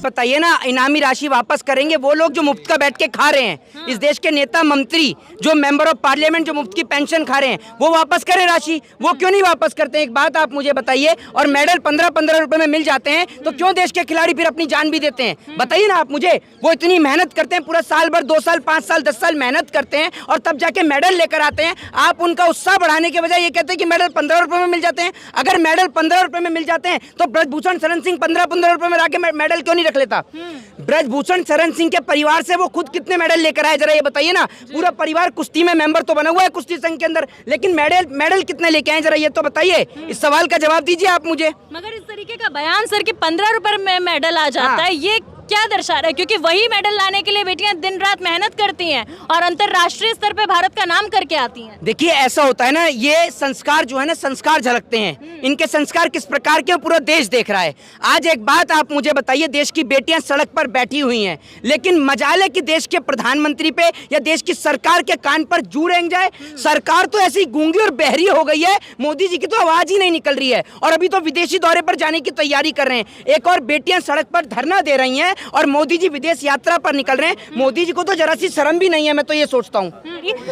बताइए ना, इनामी राशि वापस करेंगे वो लोग जो मुफ्त का बैठ के खा रहे हैं। इस देश के नेता मंत्री, जो मेंबर ऑफ पार्लियामेंट जो मुफ्त की पेंशन खा रहे हैं, वो वापस करें राशि। वो क्यों नहीं वापस करते हैं? एक बात आप मुझे बताइए। और मेडल 15-15 रुपए में मिल जाते हैं तो क्यों देश के खिलाड़ी फिर अपनी जान भी देते हैं? बताइए ना आप मुझे। वो इतनी मेहनत करते हैं, पूरा साल भर, 2 साल, 5 साल, 10 साल मेहनत करते हैं और तब जाके मेडल लेकर आते हैं। आप उनका उत्साह बढ़ाने के बजाय ये कहते हैं कि मेडल 15 रुपए में मिल जाते हैं। अगर मेडल 15 रुपए में मिल जाते हैं तो ब्रजभूषण शरण सिंह 15-15 रुपए में लाके मेडल क्यों नहीं रख लेता? ब्रजभूषण शरण सिंह के परिवार से वो खुद कितने मेडल लेकर आए, जरा ये बताइए ना। पूरा परिवार कुश्ती में मेंबर तो बना हुआ है कुश्ती संघ के अंदर, लेकिन मेडल कितने लेके आए, जरा ये तो बताइए। इस सवाल का जवाब दीजिए आप मुझे। मगर इस तरीके का बयान सर कि 15 रुपए में मेडल आ जाता है, ये क्या दर्शा रहा है? क्योंकि वही मेडल लाने के लिए बेटियां दिन रात मेहनत करती हैं और अंतर्राष्ट्रीय स्तर पे भारत का नाम करके आती हैं। देखिए ऐसा होता है ना, ये संस्कार जो है ना, संस्कार झलकते हैं। इनके संस्कार किस प्रकार के पूरा देश देख रहा है। आज एक बात आप मुझे बताइए, देश की बेटियां सड़क पर बैठी हुई हैं, लेकिन मजाल है कि देश के प्रधानमंत्री पे या देश की सरकार के कान पर जू रेंग जाए। सरकार तो ऐसी गूंगी और बहरी हो गई है, मोदी जी की तो आवाज ही नहीं निकल रही है और अभी तो विदेशी दौरे पर जाने की तैयारी कर रहे हैं। एक और बेटियां सड़क पर धरना दे रही हैं और मोदी जी विदेश यात्रा पर निकल रहे हैं। मोदी जी को तो जरा सी शर्म भी नहीं है, मैं तो ये सोचता हूँ।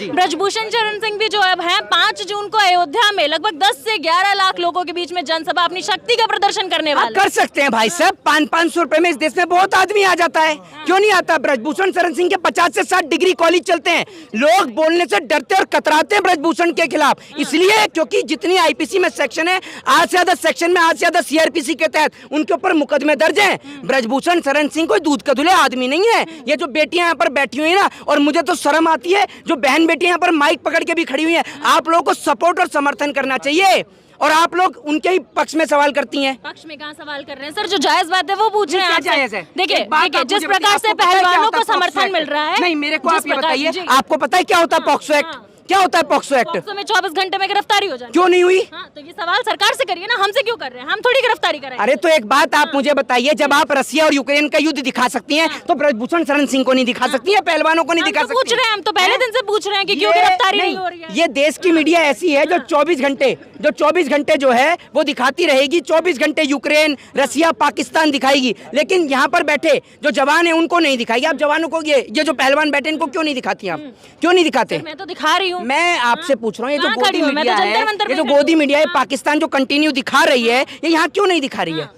ब्रजभूषण शरण सिंह भी जो अब हैं 5 जून को अयोध्या में लगभग 10 से 11 लाख लोगों के बीच में जनसभा अपनी शक्ति का प्रदर्शन करने वाले कर सकते हैं भाई साहब। 500-500 रुपए में इस देश में बहुत आदमी आ जाता है, क्यों नहीं आता? ब्रजभूषण शरण सिंह के 50 से 60 डिग्री कॉलेज चलते हैं। लोग बोलने से डरते और कतराते हैं ब्रजभूषण के खिलाफ, इसलिए क्योंकि जितनी आईपीसी में सेक्शन है, आज से ज्यादा सेक्शन में, आज से ज्यादा सीआरपीसी के तहत उनके ऊपर मुकदमे दर्ज हैं। ब्रजभूषण शरण सिंह कोई दूध का धुले आदमी नहीं है। ये जो बेटियां यहाँ पर बैठी हुई है ना, और मुझे तो शर्म आती है, जो बहन बेटियां यहाँ पर माइक पकड़ के भी खड़ी हुई हैं। आप लोगों को सपोर्ट और समर्थन करना चाहिए और आप लोग उनके ही पक्ष में सवाल करती हैं। पक्ष में कहाँ सवाल कर रहे हैं सर? जो जायज बात है वो पूछ रहे हैं आपसे। जायज है? देखिए जिस प्रकार से पहलवानों को समर्थन मिल रहा है। नहीं, मेरे को आप ये बताइए, आपको पता है क्या होता है पॉक्सो एक्ट? क्या होता है पॉक्सो एक्ट? पॉक्सो में 24 घंटे में गिरफ्तारी हो जाए। क्यों नहीं हुई? तो ये सवाल सरकार से करिए ना, हमसे क्यों कर रहे हैं? हम थोड़ी गिरफ्तारी करें। अरे तो एक बात आप मुझे बताइए, जब आप रसिया और यूक्रेन का युद्ध दिखा सकती हैं तो ब्रजभूषण शरण सिंह को नहीं दिखा सकती है, पहलवानों को नहीं दिखा सकती? पूछ रहे हैं हम तो पहले दिन से पूछ रहे हैं कि क्यों गिरफ्तारी नहीं हो रही है। ये देश की मीडिया ऐसी है जो 24 घंटे जो है वो दिखाती रहेगी। 24 घंटे यूक्रेन, रसिया, पाकिस्तान दिखाएगी, लेकिन यहाँ पर बैठे जो जवान है उनको नहीं दिखाएगी। आप जवानों को, ये जो पहलवान बैठे इनको क्यों नहीं दिखाती आप? क्यों नहीं दिखाते? मैं तो दिखा रही हूँ। मैं आपसे पूछ रहा हूँ, ये जो गोदी मीडिया है, ये जो गोदी गोदी मीडिया है पाकिस्तान जो कंटिन्यू दिखा रही है, ये यहाँ क्यों नहीं दिखा रही है?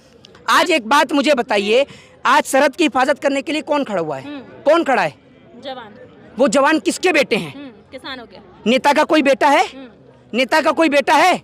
आज एक बात मुझे बताइए, आज सरहद की हिफाजत करने के लिए कौन खड़ा हुआ है? कौन खड़ा है? जवान। वो जवान किसके बेटे हैं? किसानों के। नेता का कोई बेटा है? नेता का कोई बेटा है?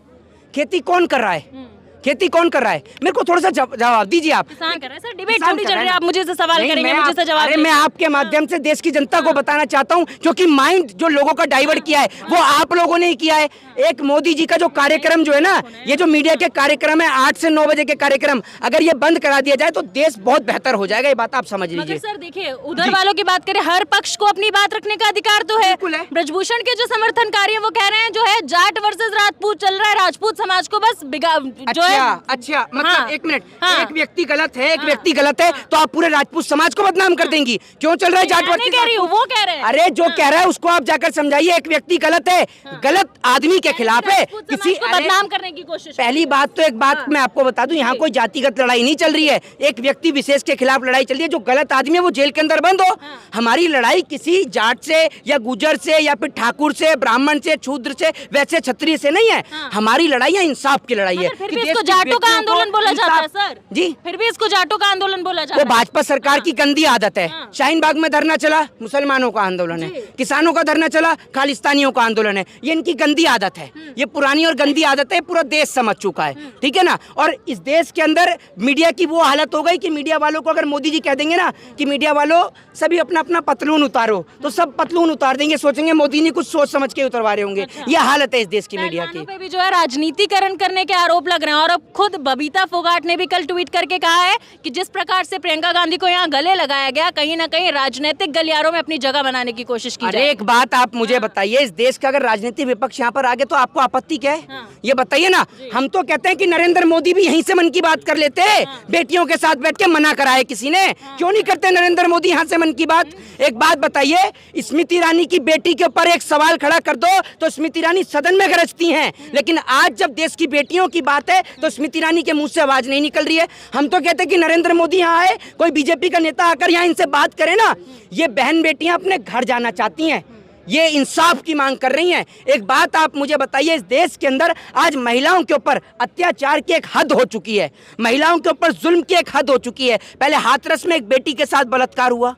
खेती कौन कर रहा है? खेती कौन कर रहा है? मेरे को थोड़ा सा जवाब दीजिए आप। किसान कर रहा है सर, डिबेट थोड़ी चल रही है, आप मुझे से सवाल करेंगे, मुझे से जवाब। अरे मैं आपके माध्यम से देश की जनता को बताना चाहता हूं, क्योंकि माइंड जो लोगों का डाइवर्ट किया है वो आप लोगों ने ही किया है। एक मोदी जी का जो कार्यक्रम जो है ना, ये जो मीडिया के कार्यक्रम है 8 से 9 बजे के कार्यक्रम, अगर ये बंद करा दिया जाए तो देश बहुत बेहतर हो जाएगा। ये बात आप समझ लीजिए। सर देखिए, उधर वालों की बात करें, हर पक्ष को अपनी बात रखने का अधिकार तो है। ब्रजभूषण के जो समर्थनकारी है वो कह रहे हैं जो है जाट वर्सेस राजपूत चल रहा है, राजपूत समाज को बस जो है। अच्छा मतलब एक मिनट, एक व्यक्ति गलत है, एक व्यक्ति गलत है तो आप पूरे राजपूत समाज को बदनाम कर देंगी? क्यों चल रहा है जाट वर्सेस? कह रही हूँ, वो कह रहे हैं। अरे जो कह रहा है उसको आप जाकर समझाइए। एक व्यक्ति गलत है, गलत आदमी के खिलाफ है, किसी को बदनाम करने की कोशिश। पहली बात तो एक बात मैं आपको बता दूं, यहाँ कोई जातिगत लड़ाई नहीं चल रही है, एक व्यक्ति विशेष के खिलाफ लड़ाई चल रही है। जो गलत आदमी है वो जेल के अंदर बंद हो। हमारी लड़ाई किसी जाट से या गुजर से या फिर ठाकुर से, ब्राह्मण से, शूद्र से, वैसे क्षत्रिय से नहीं है। हमारी लड़ाई है इंसाफ की लड़ाई है। फिर भी इसको जाटों का आंदोलन बोला जाता है सर जी, फिर भी इसको जाटों का आंदोलन बोला जाता है। वो भाजपा सरकार की गंदी आदत है। शाहीन बाग में धरना चला, मुसलमानों का आंदोलन है। किसानों का धरना चला, खालिस्तानियों का आंदोलन है। ये इनकी गंदी आदत है, ये पुरानी और गंदी आदत है, पूरा देश समझ चुका है, ठीक है ना। और इस देश के अंदर मीडिया की वो हालत हो गई कि मीडिया वालों को अगर मोदी जी कह देंगे ना कि मीडिया वालों सभी अपना अपना पतलून उतारो, तो सब पतलून उतार देंगे, सोचेंगे मोदी ने कुछ सोच समझ के उतरवा रहे होंगे। ये हालत है इस देश की मीडिया की। पे भी जो है राजनीतिकरण करने के आरोप लग रहे हैं। और अब खुद बबीता फोगाट ने भी कल ट्वीट करके कहा है कि जिस प्रकार से प्रियंका गांधी को यहाँ गले लगाया गया, कहीं ना कहीं राजनीतिक गलियारों में अपनी जगह बनाने की कोशिश की जाए। एक बात आप मुझे बताइए, इस देश का अगर राजनीतिक विपक्ष यहाँ पर आ गया तो आपको आपत्ति क्या है? ये बताइए ना। हम तो कहते हैं कि नरेंद्र मोदी भी यहीं से मन की बात कर लेते, बेटियों के साथ बैठ के मना कराए किसी ने। क्यों नहीं करते नरेंद्र मोदी यहाँ से मन की बात? एक बात बताइए, स्मृति ईरानी की बेटी के ऊपर एक सवाल खड़ा कर दो तो स्मृति ईरानी सदन में गरजती हैं, लेकिन आज जब देश की बेटियों की बात है तो स्मृति ईरानी के मुंह से आवाज नहीं निकल रही है। हम तो कहते हैं कि नरेंद्र मोदी यहाँ आए, कोई बीजेपी का नेता आकर यहाँ इनसे बात करे ना। ये बहन बेटियां अपने घर जाना चाहती हैं, ये इंसाफ की मांग कर रही हैं। एक बात आप मुझे बताइए, इस देश के अंदर आज महिलाओं के ऊपर अत्याचार की एक हद हो चुकी है, महिलाओं के ऊपर जुल्म की एक हद हो चुकी है। पहले हाथरस में एक बेटी के साथ बलात्कार हुआ,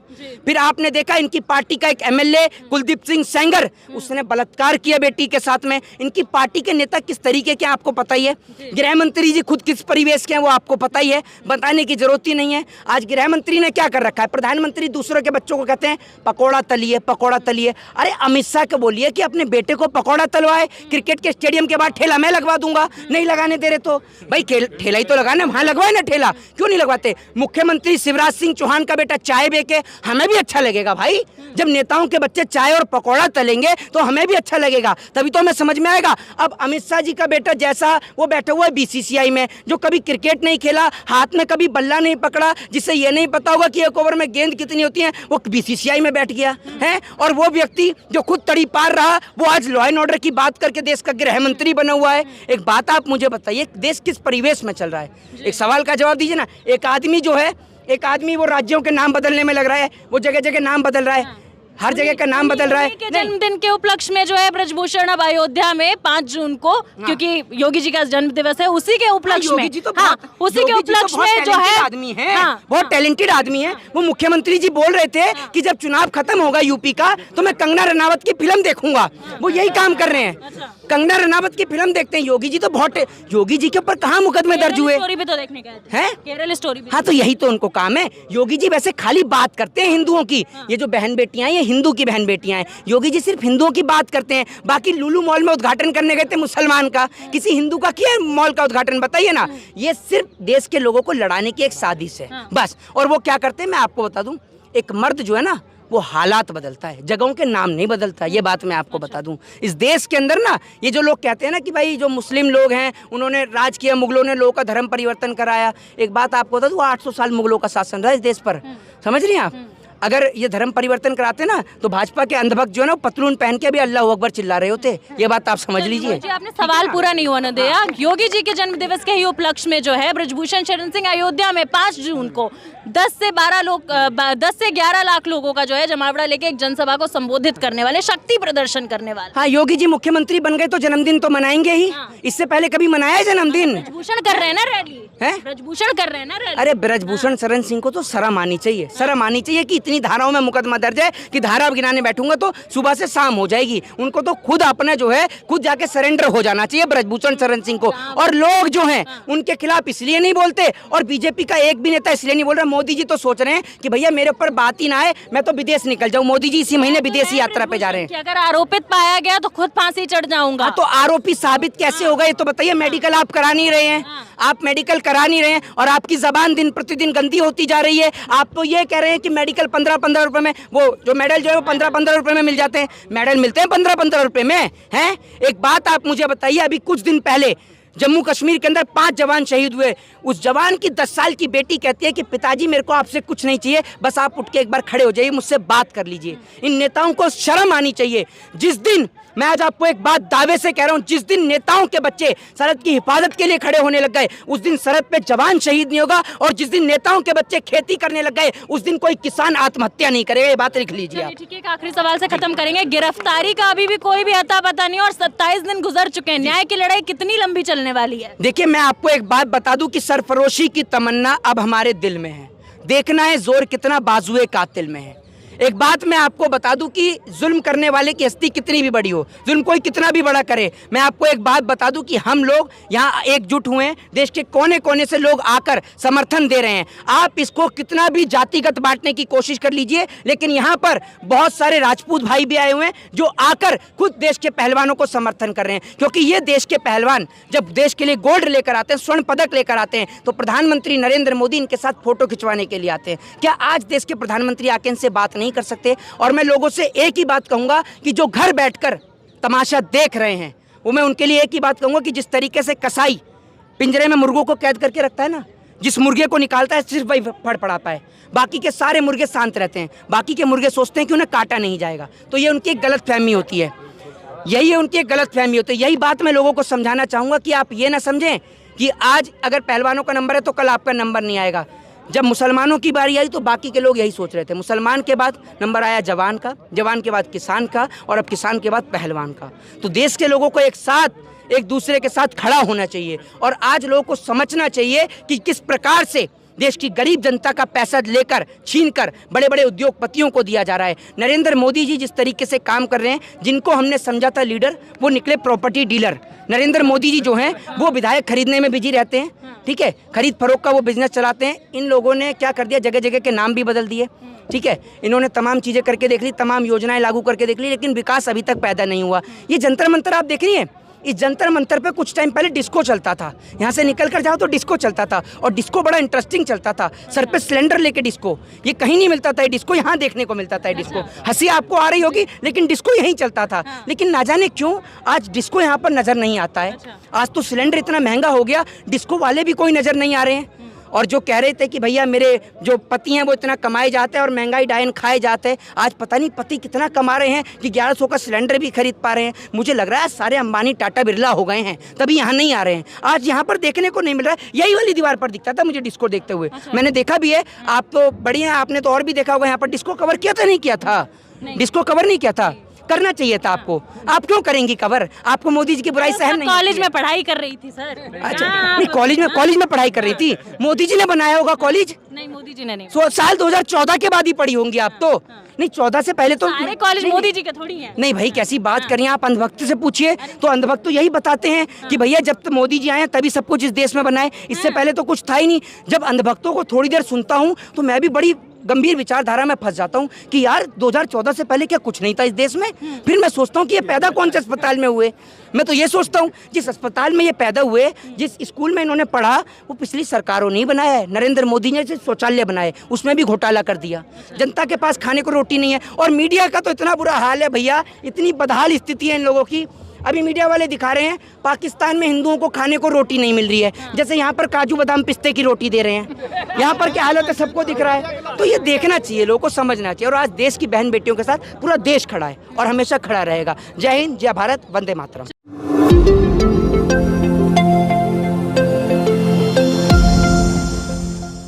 फिर आपने देखा इनकी पार्टी का एक एमएलए कुलदीप सिंह सेंगर, उसने बलात्कार किया बेटी के साथ में। इनकी पार्टी के नेता किस तरीके के आपको पता ही है। गृह मंत्री जी खुद किस परिवेश के हैं वो आपको पता ही है, बताने की जरूरत ही नहीं है। आज गृह मंत्री ने क्या कर रखा है, प्रधानमंत्री दूसरों के बच्चों को कहते हैं पकौड़ा तलिए, पकौड़ा तलिए। अरे अमित शाह को बोलिए कि अपने बेटे को पकौड़ा तलवाए, क्रिकेट के स्टेडियम के बाद ठेला मैं लगवा दूंगा। नहीं लगाने दे रहे तो भाई ठेला ही तो लगाना, वहां लगवाए ना ठेला, क्यों नहीं लगवाते। मुख्यमंत्री शिवराज सिंह चौहान का बेटा चाय बेचे, हमें भी अच्छा लगेगा भाई। जब नेताओं के बच्चे चाय और पकौड़ा तलेंगे तो हमें भी अच्छा लगेगा, तभी तो हमें समझ में आएगा। अब अमित शाह जी का बेटा जैसा वो बैठा हुआ है बीसीसीआई में, जो कभी क्रिकेट नहीं खेला, हाथ में कभी बल्ला नहीं पकड़ा, जिससे ये नहीं पता होगा कि एक ओवर में गेंद कितनी होती है, वो बीसीसीआई में बैठ गया है। और वो व्यक्ति जो खुद तड़ी पार रहा, वो आज लॉ एंड ऑर्डर की बात करके देश का गृह मंत्री बना हुआ है। एक बात आप मुझे बताइए, देश किस परिवेश में चल रहा है, एक सवाल का जवाब दीजिए ना। एक आदमी जो है, एक आदमी वो राज्यों के नाम बदलने में लग रहा है, वो जगह जगह नाम बदल रहा है, हर जगह का नाम बदल रहा है। जन्मदिन के उपलक्ष्य में जो है ब्रजभूषण अब अयोध्या में 5 जून को, क्योंकि योगी जी का जन्म दिवस है, उसी के उपलक्ष्य में, उसी के उपलक्ष्य में जो है आदमी है, बहुत टैलेंटेड आदमी है। वो मुख्यमंत्री जी बोल रहे थे कि जब चुनाव खत्म होगा यूपी का तो मैं कंगना रनावत की फिल्म देखूंगा। वो यही काम कर रहे हैं, कंगना रनावत की फिल्म देखते हैं। योगी जी तो बहुत, योगी जी के ऊपर कहाँ मुकदमे दर्ज हुए स्टोरी भी तो देखने गए थे, हैं केरल स्टोरी भी। हाँ, तो यही तो उनको काम है। योगी जी वैसे खाली बात करते हैं हिंदुओं की, ये जो बहन बेटियां, ये हिंदू की बहन बेटियां हैं। योगी जी सिर्फ हिंदुओं की बात करते हैं, बाकी लुलू मॉल में उद्घाटन करने गए थे मुसलमान का, किसी हिंदू का किया मॉल का उद्घाटन, बताइए ना। ये सिर्फ देश के लोगों को लड़ाने की एक साजिश है बस। और वो क्या करते हैं मैं आपको बता दूं, एक मर्द जो है ना वो हालात बदलता है, जगहों के नाम नहीं बदलता। ये बात मैं आपको बता दूं। इस देश के अंदर ना ये जो लोग कहते हैं ना कि भाई जो मुस्लिम लोग हैं उन्होंने राज किया, मुगलों ने लोगों का धर्म परिवर्तन कराया, एक बात आपको बता दूं, 800 साल मुगलों का शासन रहा इस देश पर, समझ रही हैं आप। अगर ये धर्म परिवर्तन कराते ना तो भाजपा के अंधभक्त जो है ना पतलून पहन के भी अल्लाह अकबर चिल्ला रहे होते। ये बात आप समझ लीजिए। आपने सवाल पूरा नहीं होने दिया। योगी जी के जन्म दिवस के ही उपलक्ष्य में जो है ब्रजभूषण शरण सिंह अयोध्या में 5 जून को 10 से 11 लाख लोगों का जो है जमावड़ा लेके एक जनसभा को संबोधित करने वाले, शक्ति प्रदर्शन करने वाले। हाँ, योगी जी मुख्यमंत्री बन गए तो जन्मदिन तो मनाएंगे ही। इससे पहले कभी मनाया है जन्मदिन? ब्रजभूषण कर रहे हैं ना रैली, ब्रजभूषण कर रहे हैं ना रैली। अरे ब्रजभूषण शरण सिंह को तो शर्म आनी चाहिए, शर्म आनी चाहिए कि इतनी धाराओं में मुकदमा दर्ज है कि धारा गिनाने बैठूंगा तो सुबह से शाम हो जाएगी। उनको तो खुद अपना जो है खुद जाके सरेंडर हो जाना चाहिए ब्रजभूषण शरण सिंह को। और लोग जो हैं उनके खिलाफ इसलिए नहीं बोलते, और बीजेपी का एक भी नेता इसलिए नहीं बोल रहा। मोदी जी तो सोच रहे हैं कि भैया मेरे ऊपर बात ही ना आए, मैं तो विदेश निकल जाऊं। मोदी जी इसी महीने विदेशी यात्रा पे जा रहे हैं। अगर आरोपित पाया गया तो खुद फांसी चढ़ जाऊंगा। तो आरोपी साबित कैसे होगा ये तो बताइए। मेडिकल आप करा नहीं रहे हैं, आप मेडिकल करा नहीं रहे हैं, और आपकी जबान दिन प्रतिदिन गंदी होती जा रही है। आप तो ये कह रहे हैं कि मेडिकल 15-15 रुपए में, वो जो मेडल जो है वो 15-15 रुपए में मिल जाते हैं। मेडल मिलते हैं 15-15 रुपए में हैं। एक बात आप मुझे बताइए, अभी कुछ दिन पहले जम्मू कश्मीर के अंदर 5 जवान शहीद हुए। उस जवान की 10 साल की बेटी कहती है कि पिताजी मेरे को आपसे कुछ नहीं चाहिए, बस आप उठ के एक बार खड़े हो जाइए, मुझसे बात कर लीजिए। इन नेताओं को शर्म आनी चाहिए। जिस दिन, मैं आज आपको एक बात दावे से कह रहा हूं, जिस दिन नेताओं के बच्चे सरहद की हिफाजत के लिए खड़े होने लग गए उस दिन सरहद पे जवान शहीद नहीं होगा। और जिस दिन नेताओं के बच्चे खेती करने लग गए उस दिन कोई किसान आत्महत्या नहीं करेगा। ये बात लिख लीजिए आप। ठीक है, एक आखिरी सवाल से खत्म करेंगे। गिरफ्तारी का अभी भी कोई भी अता पता नहीं, और 27 दिन गुजर चुके हैं। न्याय की लड़ाई कितनी लंबी चलने वाली है? देखिए, मैं आपको एक बात बता दूं कि सरफरोशी की तमन्ना अब हमारे दिल में है। देखना है जोर कितना बाजुए कातिल में है। एक बात मैं आपको बता दूं कि जुल्म करने वाले की हस्ती कितनी भी बड़ी हो, जुल्म कोई कितना भी बड़ा करे, मैं आपको एक बात बता दूं कि हम लोग यहाँ एकजुट हुए हैं। देश के कोने कोने से लोग आकर समर्थन दे रहे हैं। आप इसको कितना भी जातिगत बांटने की कोशिश कर लीजिए, लेकिन यहाँ पर बहुत सारे राजपूत भाई भी आए हुए हैं जो आकर खुद देश के पहलवानों को समर्थन कर रहे हैं। क्योंकि ये देश के पहलवान जब देश के लिए गोल्ड लेकर आते हैं, स्वर्ण पदक लेकर आते हैं, तो प्रधानमंत्री नरेंद्र मोदी इनके साथ फोटो खिंचवाने के लिए आते हैं। क्या आज देश के प्रधानमंत्री आके इनसे बात नहीं कर सकते? और मैं लोगों से एक ही बात कहूंगा कि जो घर बैठकर तमाशा देख रहे हैं, वो मैं उनके लिए एक ही बात कहूंगा कि जिस तरीके से कसाई पिंजरे में मुर्गों को कैद करके रखता है ना, जिस मुर्गे को निकालता है सिर्फ वही फड़फड़ाता है, बाकी के सारे मुर्गे शांत रहते हैं। बाकी के मुर्गे सोचते हैं कि उन्हें काटा नहीं जाएगा। तो ये उनकी एक गलत फहमी होती है। यही है उनकी एक गलत फहमी होती है। यही बात मैं लोगों को समझाना चाहूँगा कि आप ये ना समझें कि आज अगर पहलवानों का नंबर है तो कल आपका नंबर नहीं आएगा। जब मुसलमानों की बारी आई तो बाकी के लोग यही सोच रहे थे, मुसलमान के बाद नंबर आया जवान का, जवान के बाद किसान का, और अब किसान के बाद पहलवान का। तो देश के लोगों को एक साथ एक दूसरे के साथ खड़ा होना चाहिए और आज लोगों को समझना चाहिए कि किस प्रकार से देश की गरीब जनता का पैसा लेकर छीनकर बड़े बड़े उद्योगपतियों को दिया जा रहा है। नरेंद्र मोदी जी जिस तरीके से काम कर रहे हैं, जिनको हमने समझा था लीडर, वो निकले प्रॉपर्टी डीलर। नरेंद्र मोदी जी जो हैं वो विधायक खरीदने में बिजी रहते हैं, ठीक है, खरीद फरोख्त का वो बिजनेस चलाते हैं। इन लोगों ने क्या कर दिया, जगह जगह के नाम भी बदल दिए, ठीक है। इन्होंने तमाम चीज़ें करके देख ली, तमाम योजनाएं लागू करके देख ली, लेकिन विकास अभी तक पैदा नहीं हुआ। ये जंतर मंतर आप देख रही हैं, इस जंतर मंतर पे कुछ टाइम पहले डिस्को चलता था। यहाँ से निकल कर जाओ तो डिस्को चलता था और डिस्को बड़ा इंटरेस्टिंग चलता था। सर पे सिलेंडर लेके डिस्को, ये कहीं नहीं मिलता था, ये डिस्को यहाँ देखने को मिलता था। डिस्को हंसी आपको आ रही होगी, लेकिन डिस्को यहीं चलता था। लेकिन ना जाने क्यों आज डिस्को यहाँ पर नज़र नहीं आता है। आज तो सिलेंडर इतना महंगा हो गया, डिस्को वाले भी कोई नज़र नहीं आ रहे हैं। और जो कह रहे थे कि भैया मेरे जो पति हैं वो इतना कमाए जाते हैं और महंगाई डायन खाए जाते हैं, आज पता नहीं पति कितना कमा रहे हैं कि 1100 का सिलेंडर भी खरीद पा रहे हैं। मुझे लग रहा है सारे अंबानी टाटा बिरला हो गए हैं, तभी यहाँ नहीं आ रहे हैं। आज यहाँ पर देखने को नहीं मिल रहा है। यही वाली दीवार पर दिखता था मुझे डिस्को देखते हुए। मैंने देखा भी है, आप तो बढ़िया, आपने तो और भी देखा होगा, यहाँ पर डिस्को कवर किया था नहीं किया था, डिस्को कवर नहीं किया था, करना चाहिए था आपको। आप क्यों करेंगी कवर? आपको मोदी जी की बुराई सहन नहीं? कॉलेज में पढ़ाई कर रही थी सर। अच्छा, नहीं कॉलेज में पढ़ाई कर रही थी। मोदी जी ने बनाया होगा कॉलेज? नहीं, मोदी जी ने नहीं। साल 2014 के बाद ही पढ़ी होंगी आप तो। नहीं, 14 से पहले तो सारे कॉलेज मोदी जी के थोड़ी हैं। नहीं भाई, कैसी बात करिए आप। अंधभक्त से पूछिए तो अंधभक्त तो यही बताते हैं कि भैया जब तक मोदी जी आए तभी सब कुछ इस देश में बनाए, इससे पहले तो कुछ था ही नहीं। जब अंधभक्तों को थोड़ी देर सुनता हूँ तो मैं भी बड़ी गंभीर विचारधारा में फंस जाता हूँ कि यार 2014 से पहले क्या कुछ नहीं था इस देश में? फिर मैं सोचता हूँ कि ये पैदा कौन से अस्पताल में हुए। मैं तो ये सोचता हूँ जिस अस्पताल में ये पैदा हुए, जिस स्कूल में इन्होंने पढ़ा, वो पिछली सरकारों ने ही बनाया है। नरेंद्र मोदी ने शौचालय बनाए, उसमें भी घोटाला कर दिया। जनता के पास खाने को रोटी नहीं है। और मीडिया का तो इतना बुरा हाल है भैया, इतनी बदहाल स्थिति है इन लोगों की। अभी मीडिया वाले दिखा रहे हैं पाकिस्तान में हिंदुओं को खाने को रोटी नहीं मिल रही है, जैसे यहाँ पर काजू बादाम पिस्ते की रोटी दे रहे हैं। यहाँ पर क्या हालत है सबको दिख रहा है। तो ये देखना चाहिए, लोगों को समझना चाहिए। और आज देश की बहन बेटियों के साथ पूरा देश खड़ा है और हमेशा खड़ा रहेगा। जय हिंद, जय भारत, वंदे मातरम।